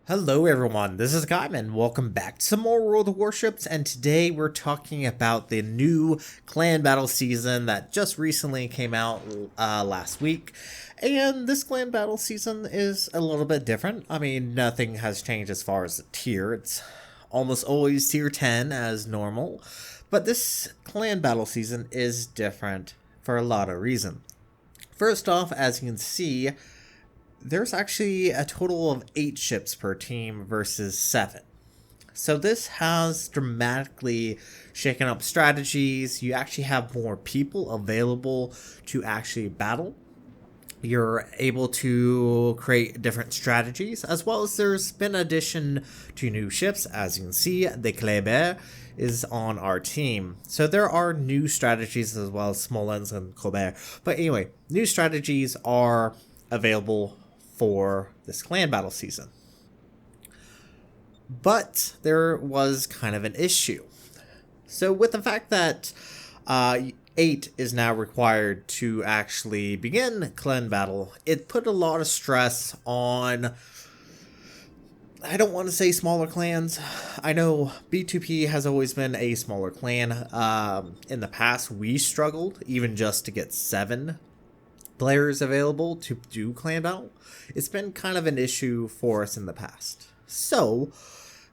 Hello everyone, this is Hakaym and welcome back to some more World of Warships, and today we're talking about the new clan battle season that just recently came out last week. And this clan battle season is a little bit different. I mean, nothing has changed as far as the tier. It's almost always tier 10 as normal. But this clan battle season is different for a lot of reasons. First off, as you can see, there's actually a total of 8 ships per team versus 7. So this has dramatically shaken up strategies. You actually have more people available to actually battle. You're able to create different strategies, as well as there's been addition to new ships. As you can see, the Kleber is on our team. So there are new strategies as well as Smolensk and Colbert. But anyway, new strategies are available for this clan battle season. But there was kind of an issue. So with the fact that 8 is now required to actually begin clan battle, it put a lot of stress on, I don't want to say smaller clans. I know B2P has always been a smaller clan. In the past, we struggled even just to get 7 players available to do clan battle. It's been kind of an issue for us in the past. So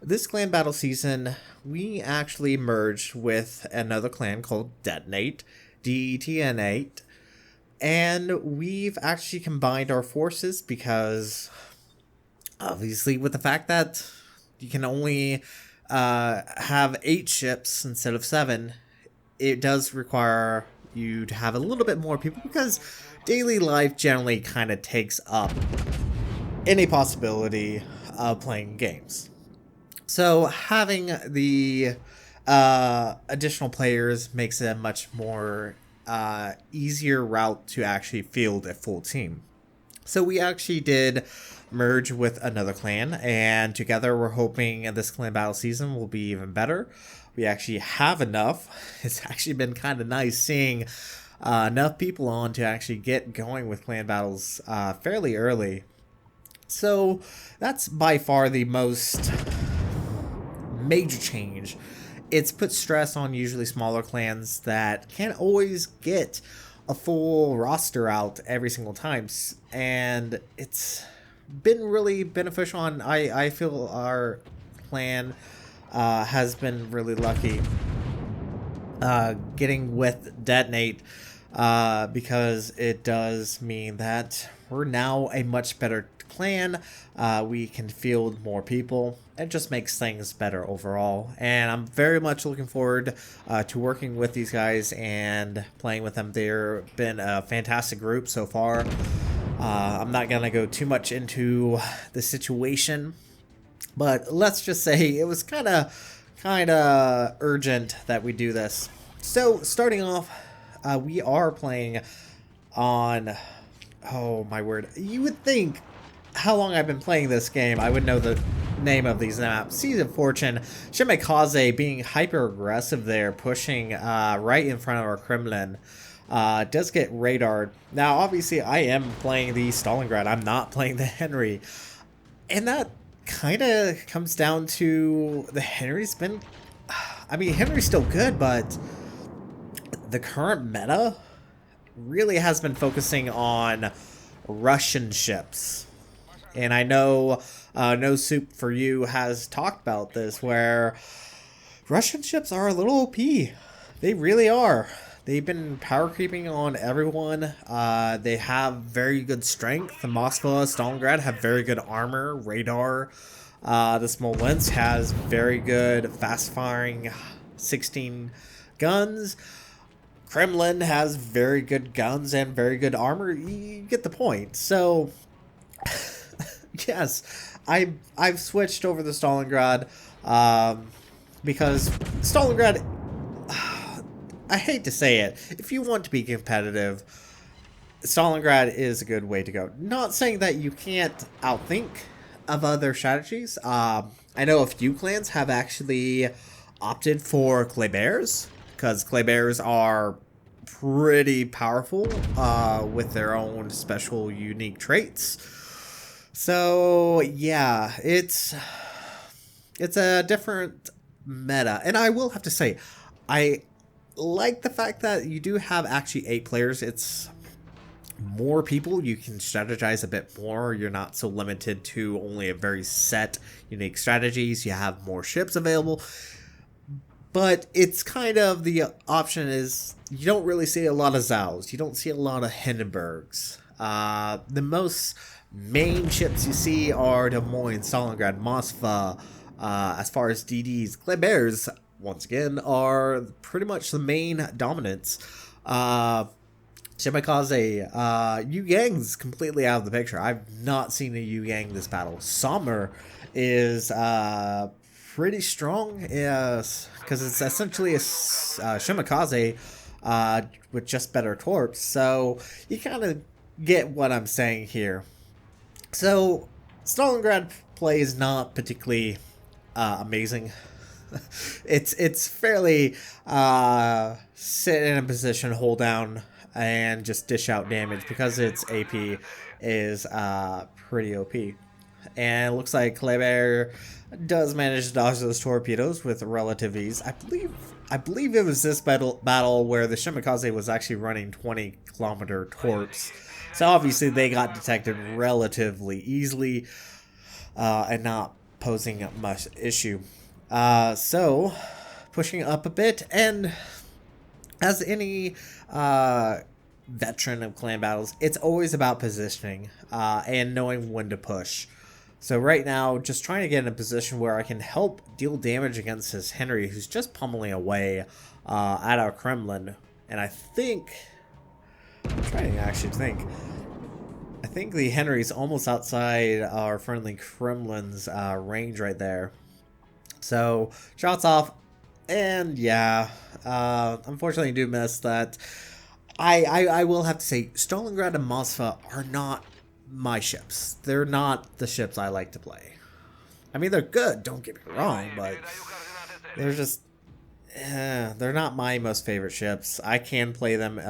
this clan battle season, we actually merged with another clan called Detonate, DETN8, and we've actually combined our forces because obviously with the fact that you can only have 8 ships instead of 7, it does require you to have a little bit more people because daily life generally kind of takes up any possibility of playing games. So having the additional players makes it a much more easier route to actually field a full team. So we actually did merge with another clan, and together we're hoping this clan battle season will be even better. We actually have enough. It's actually been kind of nice seeing enough people on to actually get going with clan battles fairly early. So that's by far the most major change. It's put stress on usually smaller clans that can't always get a full roster out every single time, and it's been really beneficial. And I feel our clan has been really lucky getting with Detonate because it does mean that we're now a much better clan. We can field more people. It just makes things better overall, and I'm very much looking forward to working with these guys and playing with them. They've been a fantastic group so far. I'm not gonna go too much into the situation, but let's just say it was kind of urgent that we do this. So starting off, we are playing on, oh my word, you would think how long I've been playing this game I would know the name of these maps. Seas of Fortune, Shimekaze being hyper aggressive there, pushing right in front of our Kremlin. Does get radared. Now obviously I am playing the Stalingrad, I'm not playing the Henry, and that kind of comes down to the Henry's been, I mean, Henry's still good, but the current meta really has been focusing on Russian ships. And I know No Soup For You has talked about this, where Russian ships are a little OP. They really are. They've been power creeping on everyone. They have very good strength. The Moskva, Stalingrad have very good armor, radar. The Smolensk has very good fast-firing 16 guns. Kremlin has very good guns and very good armor. You get the point. So yes, I've switched over to Stalingrad because Stalingrad, I hate to say it, if you want to be competitive, Stalingrad is a good way to go. Not saying that you can't outthink of other strategies. I know a few clans have actually opted for Klebers, because Klebers are pretty powerful with their own special unique traits. So yeah, it's a different meta, and I will have to say, I like the fact that you do have actually 8 players. It's more people, you can strategize a bit more. You're not so limited to only a very set unique strategies. You have more ships available, but it's kind of the option is you don't really see a lot of Zows. You don't see a lot of Hindenburgs. The most main ships you see are Des Moines, Stalingrad, Moskva. As far as DDs, Kleber's once again are pretty much the main dominants. Shimakaze, Yu Yang's completely out of the picture. I've not seen a Yu Yang this battle. Sommer is pretty strong, yes, because it's essentially a Shimakaze with just better torps. So you kind of get what I'm saying here. So Stalingrad play is not particularly amazing. It's fairly sit in a position, hold down, and just dish out damage because its AP is pretty OP. And it looks like Kleber does manage to dodge those torpedoes with relative ease. I believe it was this battle where the Shimakaze was actually running 20-kilometer torps. So obviously they got detected relatively easily and not posing much issue. So pushing up a bit, and as any veteran of clan battles, it's always about positioning and knowing when to push. So right now, just trying to get in a position where I can help deal damage against his Henry, who's just pummeling away at our Kremlin. And I think, I'm trying to actually think, I think the Henry's almost outside our friendly Kremlin's range right there. So shots off, and yeah, unfortunately do miss that. I will have to say, Stalingrad and Moskva are not my ships. They're not the ships I like to play. I mean, they're good, don't get me wrong, but they're just, they're not my most favorite ships. I can play them if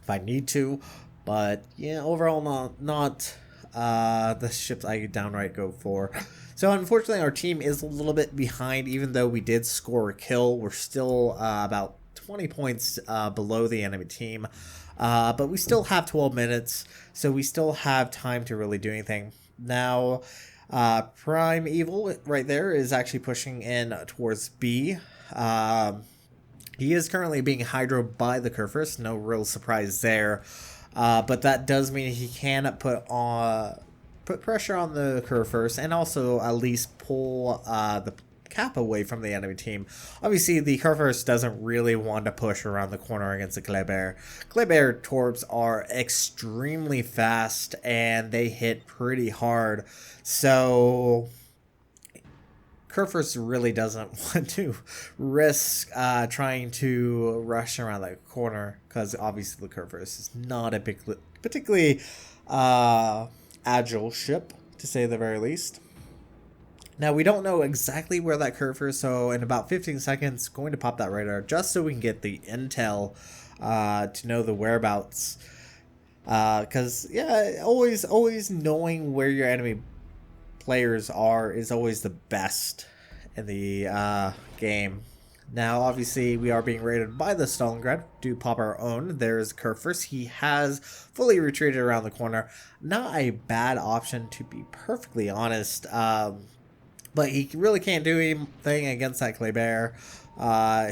I need to, but yeah, overall not the ships I downright go for. So unfortunately, our team is a little bit behind. Even though we did score a kill, we're still about 20 points below the enemy team. But we still have 12 minutes, so we still have time to really do anything. Now, Prime Evil right there is actually pushing in towards B. He is currently being hydroed by the Kurfürst, no real surprise there. But that does mean he can put pressure on the Kurfürst and also at least pull the cap away from the enemy team. Obviously, the Kurfürst doesn't really want to push around the corner against the Kleber. Kleber torps are extremely fast and they hit pretty hard. So Kurfürst really doesn't want to risk trying to rush around that corner, because obviously the Kurfürst is not a particularly agile ship, to say the very least. Now, we don't know exactly where that Kurfürst, so in about 15 seconds, going to pop that radar just so we can get the intel to know the whereabouts. Because, yeah, always knowing where your enemy players are is always the best in the game. Now, obviously, we are being raided by the Stalingrad. Do pop our own. There's Kurfürst. He has fully retreated around the corner. Not a bad option, to be perfectly honest. But he really can't do anything against that Kleber.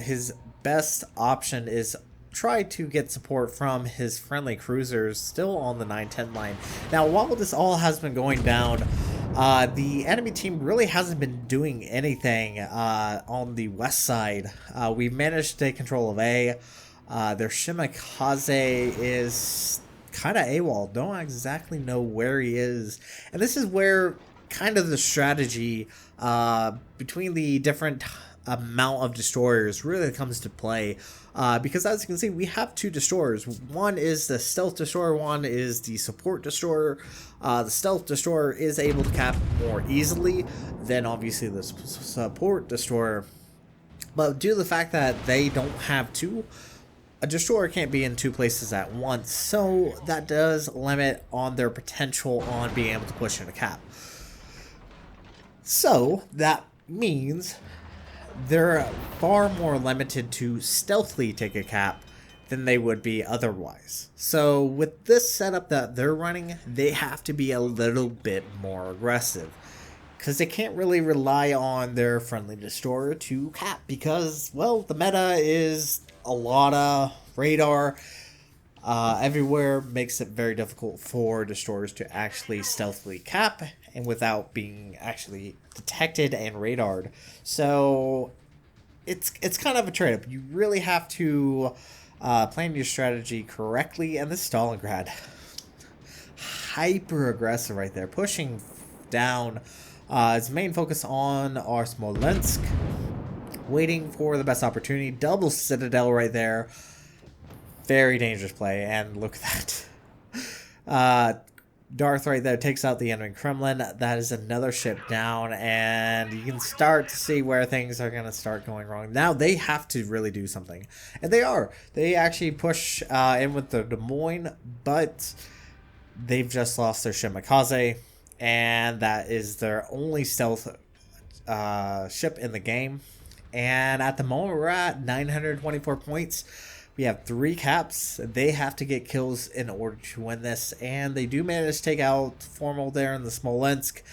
His best option is try to get support from his friendly cruisers still on the 910 line. Now, while this all has been going down, the enemy team really hasn't been doing anything on the west side. We've managed to take control of A. Their Shimakaze is kind of AWOL. Don't exactly know where he is. And this is where kind of the strategy between the different amount of destroyers really comes to play, because as you can see, we have 2 destroyers. One is the stealth destroyer, one is the support destroyer. The stealth destroyer is able to cap more easily than obviously the support destroyer, but due to the fact that they don't have 2 a destroyer can't be in two places at once, so that does limit on their potential on being able to push in a cap. So that means they're far more limited to stealthily take a cap than they would be otherwise. So with this setup that they're running, they have to be a little bit more aggressive, because they can't really rely on their friendly destroyer to cap, because, well, the meta is a lot of radar everywhere, makes it very difficult for destroyers to actually stealthily cap and without being actually detected and radared. So it's kind of a trade-off. You really have to plan your strategy correctly, and this Stalingrad, hyper aggressive right there, pushing down. Its main focus on our Smolensk, waiting for the best opportunity. Double Citadel right there. Very dangerous play, and look at that. Darth right there takes out the enemy Kremlin. That is another ship down, and you can start to see where things are going to start going wrong. Now they have to really do something, and they are. They actually push in with the Des Moines, but they've just lost their Shimakaze, and that is their only stealth ship in the game. And at the moment, we're at 924 points. We have 3 caps. They have to get kills in order to win this, and they do manage to take out Formal there in the Smolensk.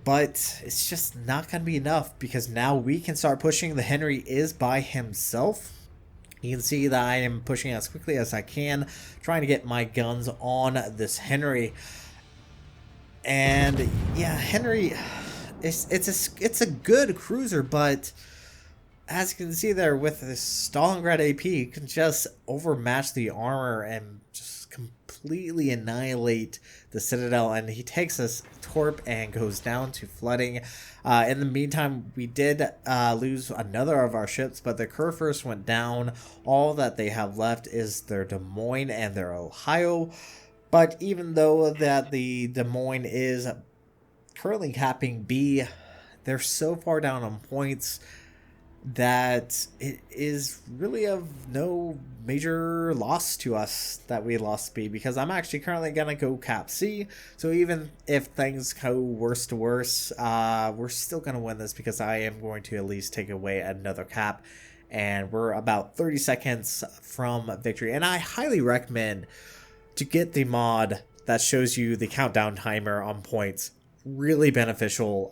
But it's just not going to be enough, because now we can start pushing. The Henry is by himself. You can see that I am pushing as quickly as I can, trying to get my guns on this Henry. And yeah, Henry, it's a good cruiser, but as you can see there with this Stalingrad AP, you can just overmatch the armor and just completely annihilate the Citadel, and he takes us torp and goes down to flooding. In the meantime, we did lose another of our ships, but the Kurfürst went down. All that they have left is their Des Moines and their Ohio. But even though that the Des Moines is currently capping B, they're so far down on points that it is really of no major loss to us that we lost B, because I'm actually currently going to go cap C. So even if things go worse to worse, we're still going to win this, because I am going to at least take away another cap. And we're about 30 seconds from victory. And I highly recommend to get the mod that shows you the countdown timer on points. Really beneficial,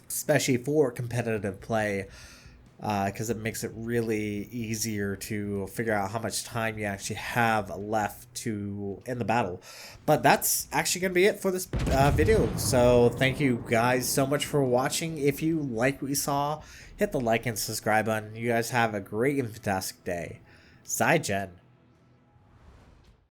especially for competitive play, because it makes it really easier to figure out how much time you actually have left to end the battle. But that's actually going to be it for this video. So thank you guys so much for watching. If you like what you saw, hit the like and subscribe button. You guys have a great and fantastic day. Zygen.